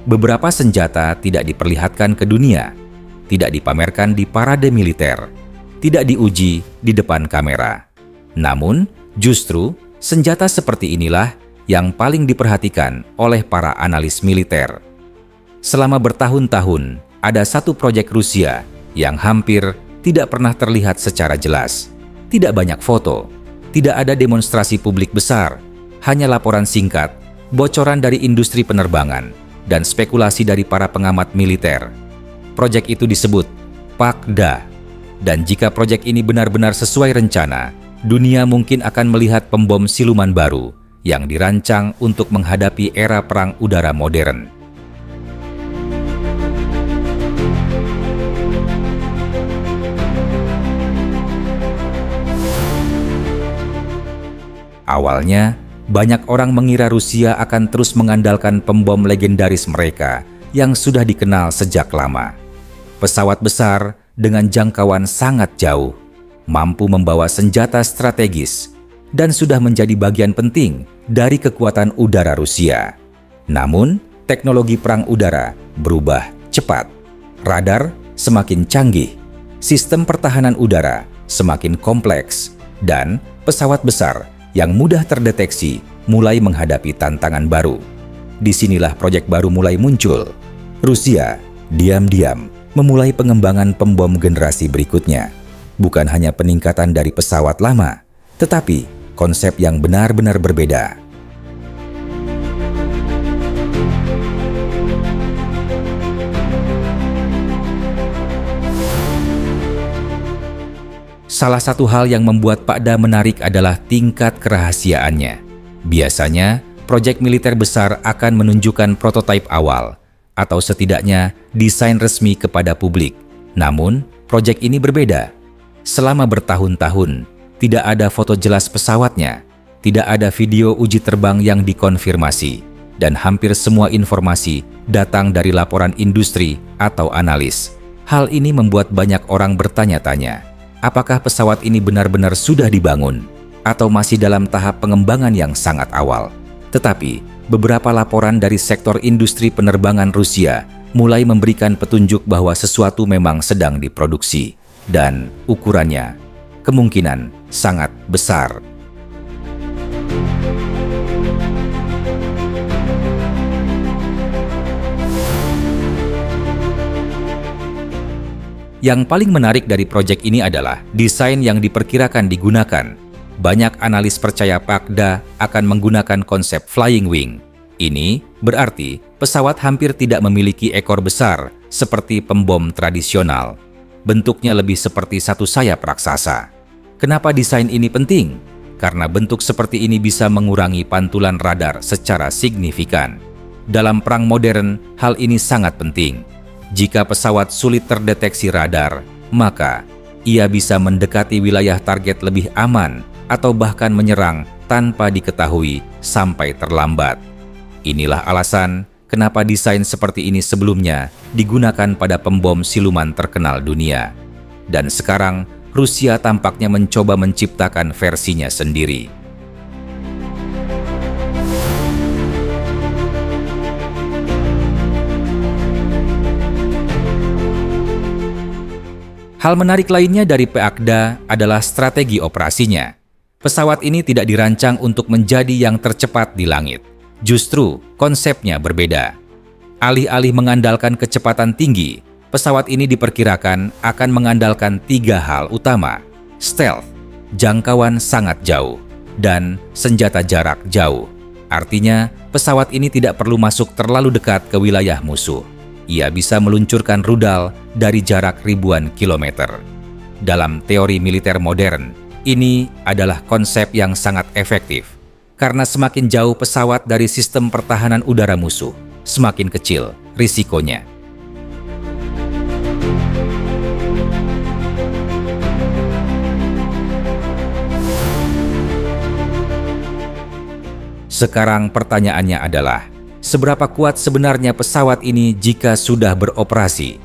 Beberapa senjata tidak diperlihatkan ke dunia, tidak dipamerkan di parade militer, tidak diuji di depan kamera. Namun, justru senjata seperti inilah yang paling diperhatikan oleh para analis militer. Selama bertahun-tahun, ada satu proyek Rusia yang hampir tidak pernah terlihat secara jelas. Tidak banyak foto, tidak ada demonstrasi publik besar, hanya laporan singkat, bocoran dari industri penerbangan, dan spekulasi dari para pengamat militer. Proyek itu disebut PAKDA. Dan jika proyek ini benar-benar sesuai rencana, dunia mungkin akan melihat pembom siluman baru yang dirancang untuk menghadapi era perang udara modern. Awalnya, banyak orang mengira Rusia akan terus mengandalkan pembom legendaris mereka yang sudah dikenal sejak lama. Pesawat besar dengan jangkauan sangat jauh, mampu membawa senjata strategis, dan sudah menjadi bagian penting dari kekuatan udara Rusia. Namun, teknologi perang udara berubah cepat. Radar semakin canggih, sistem pertahanan udara semakin kompleks, dan pesawat besar yang mudah terdeteksi mulai menghadapi tantangan baru. Disinilah proyek baru mulai muncul. Rusia diam-diam memulai pengembangan pembom generasi berikutnya. Bukan hanya peningkatan dari pesawat lama, tetapi konsep yang benar-benar berbeda. Salah satu hal yang membuat PAKDA menarik adalah tingkat kerahasiaannya. Biasanya, proyek militer besar akan menunjukkan prototipe awal, atau setidaknya desain resmi kepada publik. Namun, proyek ini berbeda. Selama bertahun-tahun, tidak ada foto jelas pesawatnya, tidak ada video uji terbang yang dikonfirmasi, dan hampir semua informasi datang dari laporan industri atau analis. Hal ini membuat banyak orang bertanya-tanya, apakah pesawat ini benar-benar sudah dibangun, atau masih dalam tahap pengembangan yang sangat awal. Tetapi, beberapa laporan dari sektor industri penerbangan Rusia mulai memberikan petunjuk bahwa sesuatu memang sedang diproduksi, dan ukurannya kemungkinan sangat besar. Yang paling menarik dari proyek ini adalah desain yang diperkirakan digunakan. Banyak analis percaya PAKDA akan menggunakan konsep flying wing. Ini berarti pesawat hampir tidak memiliki ekor besar seperti pembom tradisional. Bentuknya lebih seperti satu sayap raksasa. Kenapa desain ini penting? Karena bentuk seperti ini bisa mengurangi pantulan radar secara signifikan. Dalam perang modern, hal ini sangat penting. Jika pesawat sulit terdeteksi radar, maka ia bisa mendekati wilayah target lebih aman atau bahkan menyerang tanpa diketahui sampai terlambat. Inilah alasan kenapa desain seperti ini sebelumnya digunakan pada pembom siluman terkenal dunia. Dan sekarang, Rusia tampaknya mencoba menciptakan versinya sendiri. Hal menarik lainnya dari PAKDA adalah strategi operasinya. Pesawat ini tidak dirancang untuk menjadi yang tercepat di langit. Justru, konsepnya berbeda. Alih-alih mengandalkan kecepatan tinggi, pesawat ini diperkirakan akan mengandalkan 3 hal utama: stealth, jangkauan sangat jauh, dan senjata jarak jauh. Artinya, pesawat ini tidak perlu masuk terlalu dekat ke wilayah musuh. Ia bisa meluncurkan rudal dari jarak ribuan kilometer. Dalam teori militer modern, ini adalah konsep yang sangat efektif. Karena semakin jauh pesawat dari sistem pertahanan udara musuh, semakin kecil risikonya. Sekarang pertanyaannya adalah, seberapa kuat sebenarnya pesawat ini jika sudah beroperasi?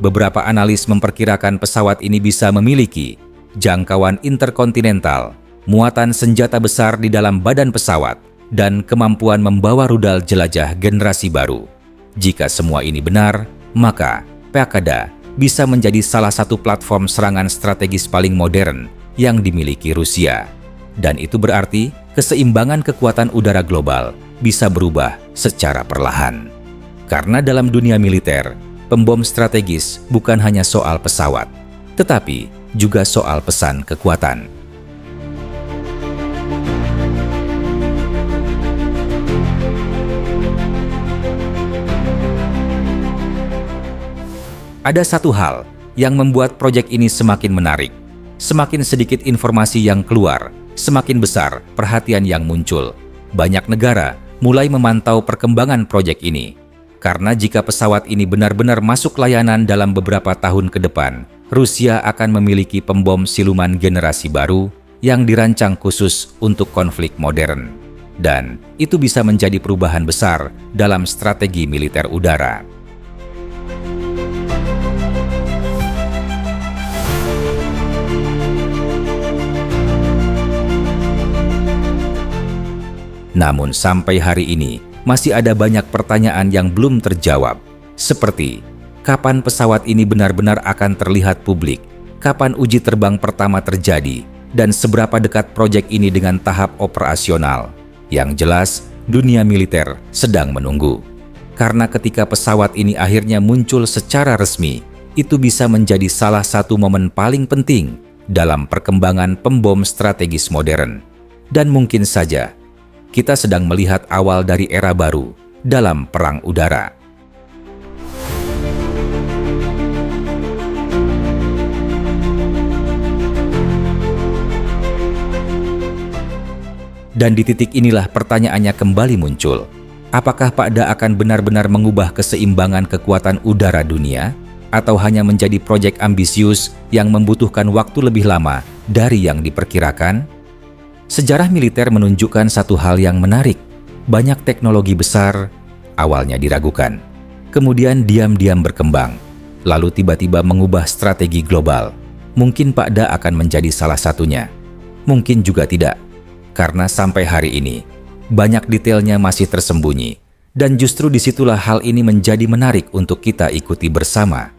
Beberapa analis memperkirakan pesawat ini bisa memiliki jangkauan interkontinental, muatan senjata besar di dalam badan pesawat, dan kemampuan membawa rudal jelajah generasi baru. Jika semua ini benar, maka Pakda bisa menjadi salah satu platform serangan strategis paling modern yang dimiliki Rusia. Dan itu berarti keseimbangan kekuatan udara global bisa berubah secara perlahan. Karena dalam dunia militer, pembom strategis bukan hanya soal pesawat, tetapi juga soal pesan kekuatan. Ada satu hal yang membuat proyek ini semakin menarik. Semakin sedikit informasi yang keluar, semakin besar perhatian yang muncul. Banyak negara mulai memantau perkembangan proyek ini. Karena jika pesawat ini benar-benar masuk layanan dalam beberapa tahun ke depan, Rusia akan memiliki pembom siluman generasi baru yang dirancang khusus untuk konflik modern. Dan itu bisa menjadi perubahan besar dalam strategi militer udara. Namun sampai hari ini, masih ada banyak pertanyaan yang belum terjawab. Seperti, kapan pesawat ini benar-benar akan terlihat publik? Kapan uji terbang pertama terjadi? Dan seberapa dekat proyek ini dengan tahap operasional? Yang jelas, dunia militer sedang menunggu. Karena ketika pesawat ini akhirnya muncul secara resmi, itu bisa menjadi salah satu momen paling penting dalam perkembangan pembom strategis modern. Dan mungkin saja, kita sedang melihat awal dari era baru dalam perang udara. Dan di titik inilah pertanyaannya kembali muncul. Apakah Pakda akan benar-benar mengubah keseimbangan kekuatan udara dunia? Atau hanya menjadi proyek ambisius yang membutuhkan waktu lebih lama dari yang diperkirakan? Sejarah militer menunjukkan satu hal yang menarik. Banyak teknologi besar awalnya diragukan, kemudian diam-diam berkembang, lalu tiba-tiba mengubah strategi global. Mungkin Pakda akan menjadi salah satunya. Mungkin juga tidak, karena sampai hari ini, banyak detailnya masih tersembunyi. Dan justru disitulah hal ini menjadi menarik untuk kita ikuti bersama.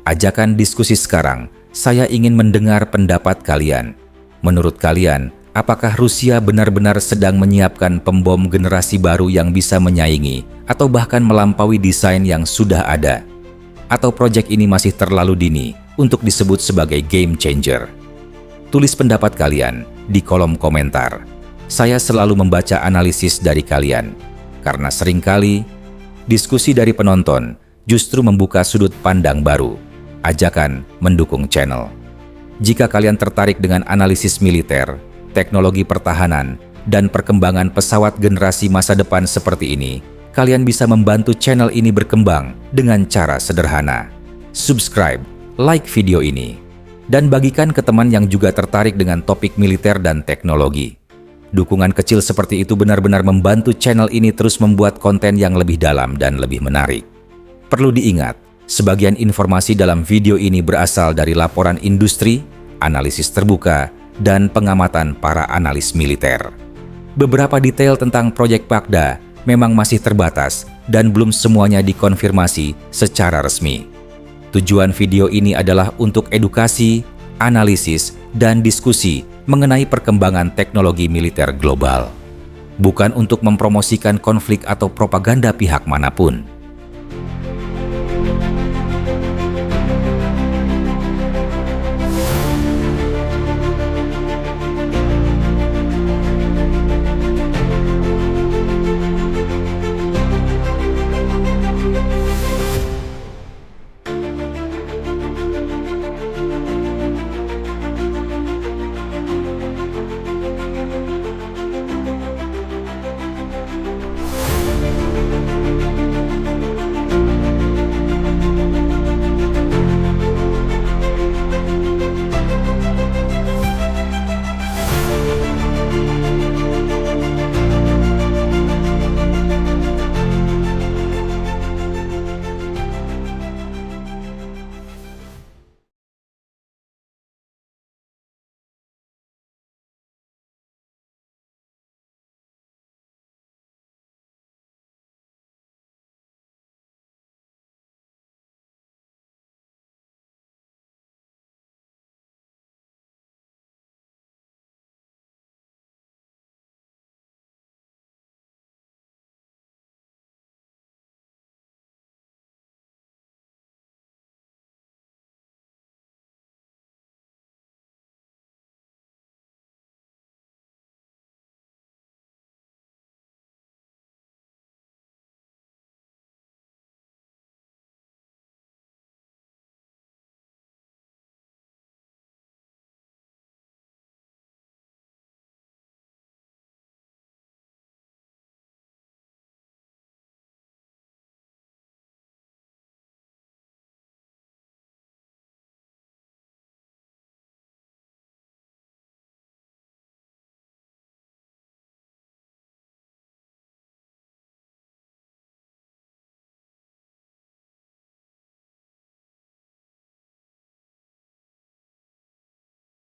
Ajakan diskusi sekarang, saya ingin mendengar pendapat kalian. Menurut kalian, apakah Rusia benar-benar sedang menyiapkan pembom generasi baru yang bisa menyaingi atau bahkan melampaui desain yang sudah ada? Atau proyek ini masih terlalu dini untuk disebut sebagai game changer? Tulis pendapat kalian di kolom komentar. Saya selalu membaca analisis dari kalian, karena seringkali diskusi dari penonton justru membuka sudut pandang baru. Ajakan mendukung channel. Jika kalian tertarik dengan analisis militer, teknologi pertahanan, dan perkembangan pesawat generasi masa depan seperti ini, kalian bisa membantu channel ini berkembang dengan cara sederhana. Subscribe, like video ini, dan bagikan ke teman yang juga tertarik dengan topik militer dan teknologi. Dukungan kecil seperti itu benar-benar membantu channel ini terus membuat konten yang lebih dalam dan lebih menarik. Perlu diingat, sebagian informasi dalam video ini berasal dari laporan industri, analisis terbuka, dan pengamatan para analis militer. Beberapa detail tentang proyek Pakda memang masih terbatas dan belum semuanya dikonfirmasi secara resmi. Tujuan video ini adalah untuk edukasi, analisis, dan diskusi mengenai perkembangan teknologi militer global. Bukan untuk mempromosikan konflik atau propaganda pihak manapun.